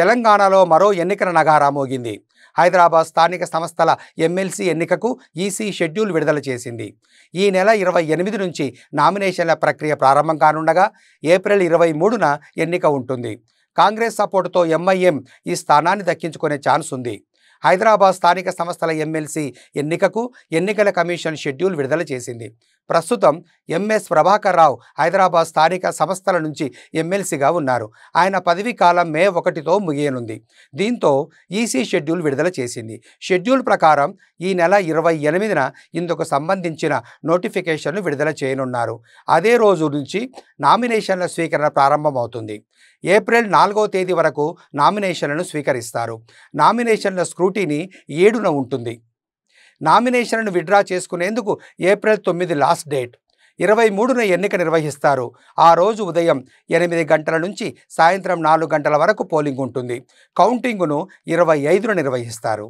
తెలంగాణలో మరో ఎన్నికల నగారా మోగింది. హైదరాబాద్ స్థానిక సంస్థల ఎమ్మెల్సీ ఎన్నికకు ఈసీ షెడ్యూల్ విడుదల చేసింది. ఈ నెల 28 నుంచి నామినేషన్ల ప్రక్రియ ప్రారంభం కానుండగా ఏప్రిల్ 23న ఎన్నిక ఉంటుంది. కాంగ్రెస్ సపోర్టుతో ఎంఐఎం ఈ స్థానాన్ని దక్కించుకునే ఛాన్స్ ఉంది. హైదరాబాద్ స్థానిక సంస్థల ఎమ్మెల్సీ ఎన్నికకు ఎన్నికల కమిషన్ షెడ్యూల్ విడుదల చేసింది. ప్రస్తుతం ఎంఎస్ ప్రభాకర్ రావు హైదరాబాద్ స్థానిక సంస్థల నుంచి ఎమ్మెల్సీగా ఉన్నారు. ఆయన పదవీ కాలం మే 1తో ముగియనుంది. దీంతో ఈసీ షెడ్యూల్ విడుదల చేసింది. షెడ్యూల్ ప్రకారం ఈ నెల 28న ఇందుకు సంబంధించిన నోటిఫికేషన్ను విడుదల చేయనున్నారు. అదే రోజు నుంచి నామినేషన్ల స్వీకరణ ప్రారంభమవుతుంది. ఏప్రిల్ 4వ తేదీ వరకు నామినేషన్లను స్వీకరిస్తారు. నామినేషన్ల స్క్రూటీనీ 7న ఉంటుంది. నామినేషన్లను విత్డ్రా చేసుకునేందుకు ఏప్రిల్ 9 లాస్ట్ డేట్. 23న ఎన్నిక నిర్వహిస్తారు. ఆ రోజు ఉదయం 8 గంటల నుంచి సాయంత్రం 4 గంటల వరకు పోలింగ్ ఉంటుంది. కౌంటింగ్ను 25న నిర్వహిస్తారు.